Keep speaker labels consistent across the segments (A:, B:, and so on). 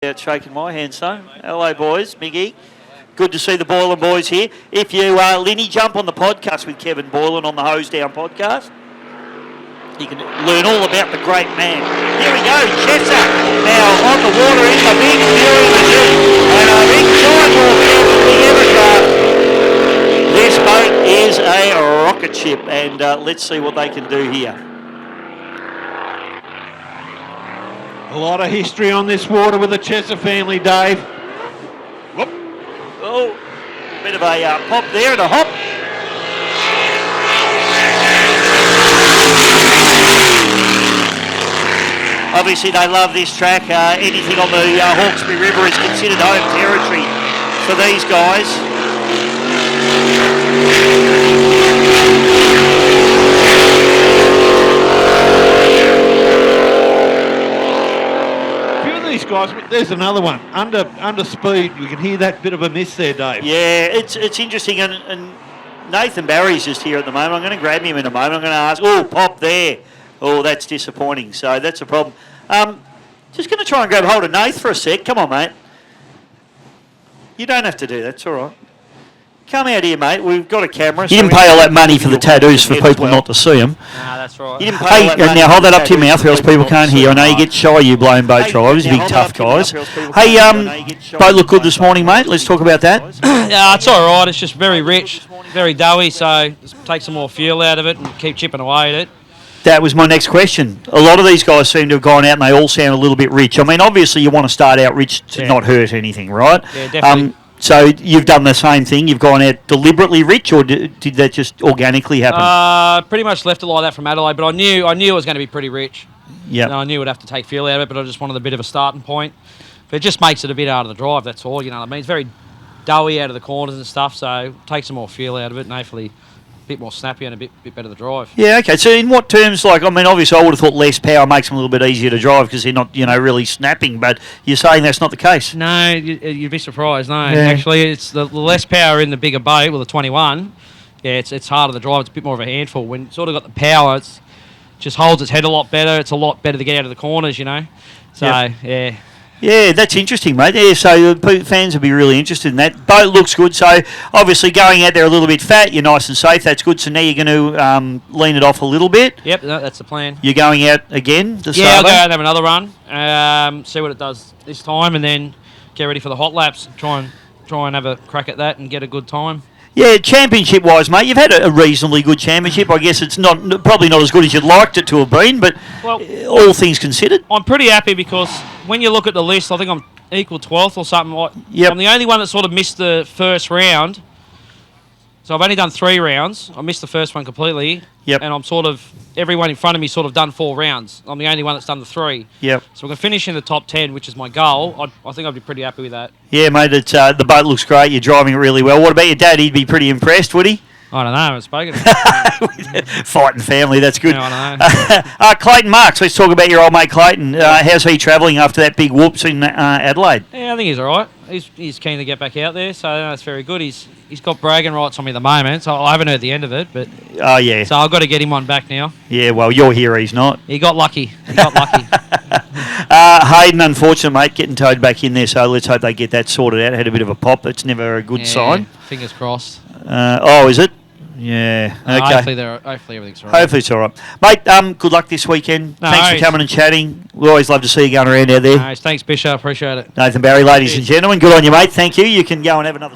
A: Out shaking my hand, so hello boys, Miggy. Good to see the Boylan boys here. If you, Linny, jump on the podcast with Kevin Boylan on the Hose Down podcast. You can learn all about the great man. Here we go, Chesser. Now on the water in the big fury of the deep. And I think John will the Evercraft. This boat is a rocket ship, and let's see what they can do here.
B: A lot of history on this water with the Chesser family, Dave.
A: Whoop. Oh, bit of a pop there and a hop. Obviously, they love this track. Anything on the Hawkesbury River is considered home territory for these guys.
B: These guys, there's another one under speed. You can hear that bit of a miss there, Dave.
A: Yeah, it's interesting, and Nathan Barry's just here at the moment. I'm going to grab him in a moment. I'm going to ask. Oh, pop there. Oh, that's disappointing. So that's a problem. Just going to try and grab hold of Nath for a sec. Come on, mate. You don't have to do that. It's all right. Come out here, mate. We've got a camera.
C: You didn't pay all that money for the tattoos for people not to see them.
D: Nah, that's right.
A: You didn't pay all that money.
C: Now hold that up to your mouth, or else people can't hear. I know you get shy, you blown boat drivers, big tough guys. Hey, boat look good this morning, mate. Let's talk about that.
D: Yeah, it's all right. It's just very rich, very doughy, so just take some more fuel out of it and keep chipping away at it.
C: That was my next question. A lot of these guys seem to have gone out and they all sound a little bit rich. I mean, obviously you want to start out rich to not hurt anything, right?
D: Yeah, definitely.
C: So you've done the same thing. You've gone out deliberately rich, or did that just organically happen?
D: Pretty much left it like that from Adelaide, but I knew it was going to be pretty rich.
C: Yeah.
D: I knew I'd have to take fuel out of it, but I just wanted a bit of a starting point. But it just makes it a bit out of the drive, that's all, you know what I mean? It's very doughy out of the corners and stuff, so take some more fuel out of it and hopefully a bit more snappy and a bit better to drive.
C: Yeah, okay. So in what terms, like, I mean, obviously I would have thought less power makes them a little bit easier to drive because they're not, really snapping, but you're saying that's not the case?
D: No, you'd be surprised. No, Actually, it's the less power in the bigger boat with the 21. Yeah, it's harder to drive. It's a bit more of a handful. When it's sort of got the power, it just holds its head a lot better. It's a lot better to get out of the corners, you know. So, yeah.
C: Yeah, that's interesting, mate. Yeah, so fans will be really interested in that. Boat looks good, so obviously going out there a little bit fat, you're nice and safe. That's good. So now you're going to lean it off a little bit.
D: Yep, that's the plan.
C: You're going out again to
D: Yeah, I'll go out and have another run, see what it does this time, and then get ready for the hot laps. Try and have a crack at that and get a good time.
C: Yeah, championship-wise, mate, you've had a reasonably good championship. I guess it's probably not as good as you'd liked it to have been, but all things considered.
D: I'm pretty happy because when you look at the list, I think I'm equal 12th or something. I'm the only one that sort of missed the first round. So I've only done 3 rounds. I missed the first one completely.
C: Yep.
D: And I'm everyone in front of me sort of done 4 rounds. I'm the only one that's done the 3.
C: Yep.
D: So we're going to finish in the top 10, which is my goal. I think I'd be pretty happy with that.
C: Yeah, mate, the boat looks great. You're driving it really well. What about your dad? He'd be pretty impressed, would he?
D: I don't know. I haven't spoken to him.
C: Fighting family, that's good.
D: Yeah, I know.
C: Clayton Marks, let's talk about your old mate Clayton. How's he travelling after that big whoops in Adelaide?
D: Yeah, I think he's all right. He's keen to get back out there, so that's very good. He's got bragging rights on me at the moment, so I haven't heard the end of it. But
C: oh yeah,
D: so I've got to get him on back now.
C: Yeah, well, you're here, he's not.
D: He got lucky.
C: Hayden, unfortunate mate, getting towed back in there, so let's hope they get that sorted out. Had a bit of a pop. It's never a good sign.
D: Fingers crossed.
C: Is it? Yeah. Okay.
D: Hopefully everything's all right.
C: Hopefully it's all right. Mate, good luck this weekend. Thanks for coming and chatting. We always love to see you going around out there.
D: Nice. Thanks, Bishop. Appreciate it.
C: Nathan Barry, ladies and gentlemen. Good on you, mate. Thank you. You can go and have another...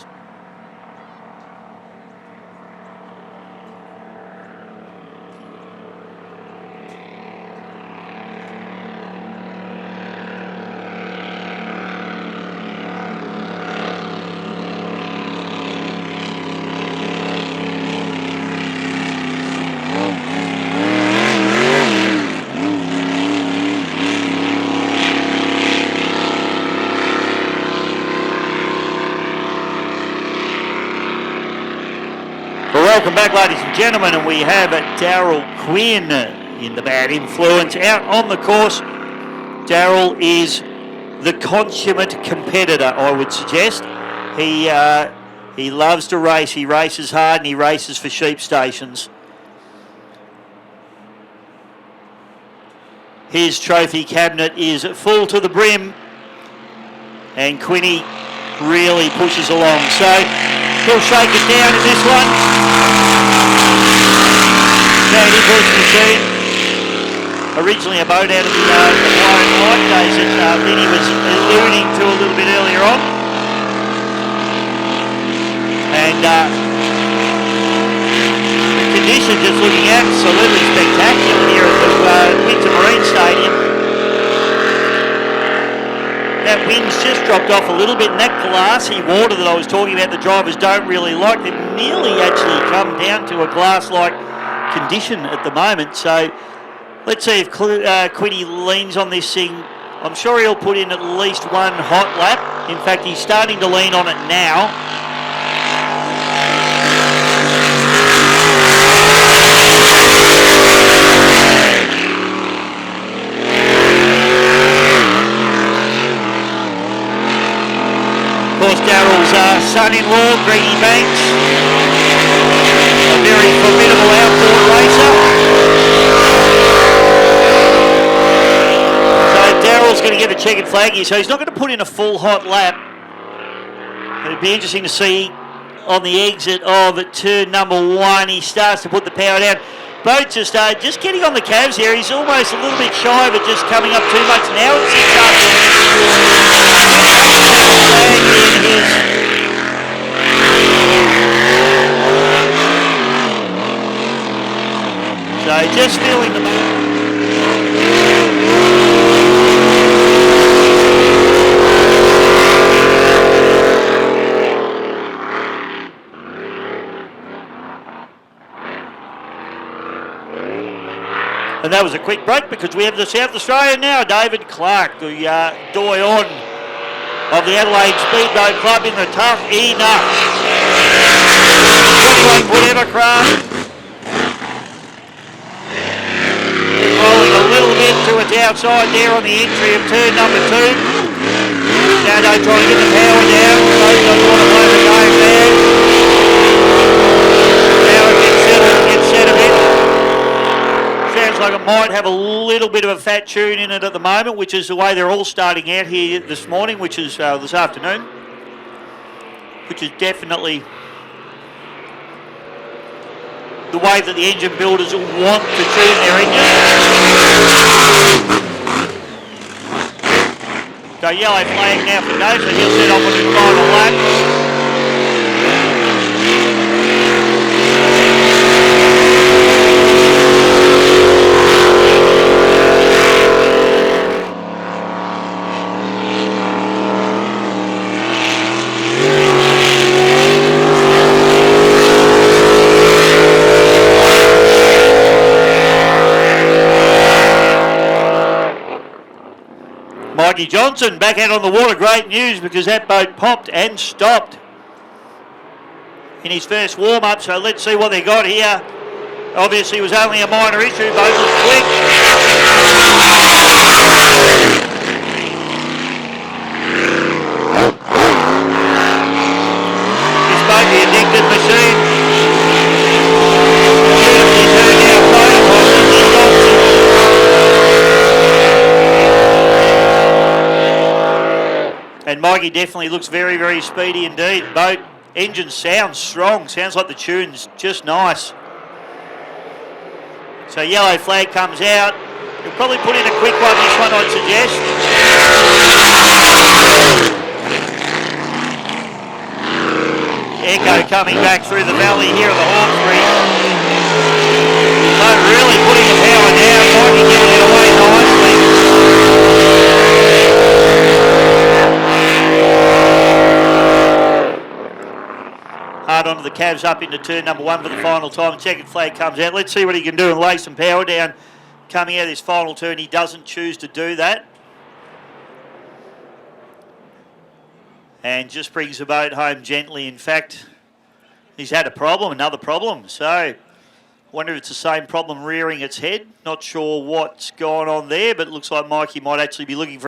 C: Welcome back, ladies and gentlemen, and we have Daryl Quinn in the Bad Influence out on the course. Daryl is the consummate competitor, I would suggest. He loves to race. He races hard and he races for sheep stations. His trophy cabinet is full to the brim. And Quinny really pushes along. So he'll shake it down in this one. Bad influence machine. Originally a boat out of the Hawaiian Light days that Vinny was alluding to a little bit earlier on. And the condition just looking absolutely spectacular here at the Windsor Marine Stadium. That wind's just dropped off a little bit, and that glassy water that I was talking about the drivers don't really like, they've nearly actually come down to a glass-like condition at the moment. So let's see if Quiddy leans on this thing. I'm sure he'll put in at least one hot lap. In fact, he's starting to lean on it now. Of course, Darryl's son-in-law, Greedy Banks, a very formidable outboard racer. So Darryl's going to get a checkered flag here, so he's not going to put in a full hot lap. It'll be interesting to see on the exit of turn number 1, he starts to put the power down. Boat just getting on the cabs here. He's almost a little bit shy of it, just coming up too much. Now it's his So just feeling the moment. And that was a quick break because we have the South Australian now, David Clark, the doyen of the Adelaide Speedboat Club in the Tuff Nuff. 21-foot Evercraft. Rolling a little bit to its outside there on the entry of turn number 2. Now don't try to get the power down. Boat doesn't want to blow the game there. Now it gets set a bit. Sounds like it might have a little bit of a fat tune in it at the moment, which is the way they're all starting out here this morning, which is this afternoon, which is definitely the way that the engine builders want to tune their engine. So yellow flag now for Dave, so he'll set off on his final lap. Mikey Johnson back out on the water. Great news because that boat popped and stopped in his first warm-up. So let's see what they got here. Obviously it was only a minor issue. Boat was quick. This might be a addicted machine. Beautifully turned out boat. And Mikey definitely looks very, very speedy indeed. Boat engine sounds strong. Sounds like the tune's just nice. So yellow flag comes out. He'll probably put in a quick one, this one I'd suggest. Echo coming back through the valley here of the Hawkesbury. Boat really putting the power down. Mikey getting it away nicely. Hard onto the cabs up into turn number 1 for the final time. Checkered flag comes out. Let's see what he can do and lay some power down coming out of this final turn. He doesn't choose to do that. And just brings the boat home gently. In fact, he's had a problem, another problem. So, I wonder if it's the same problem rearing its head. Not sure what's gone on there, but it looks like Mikey might actually be looking for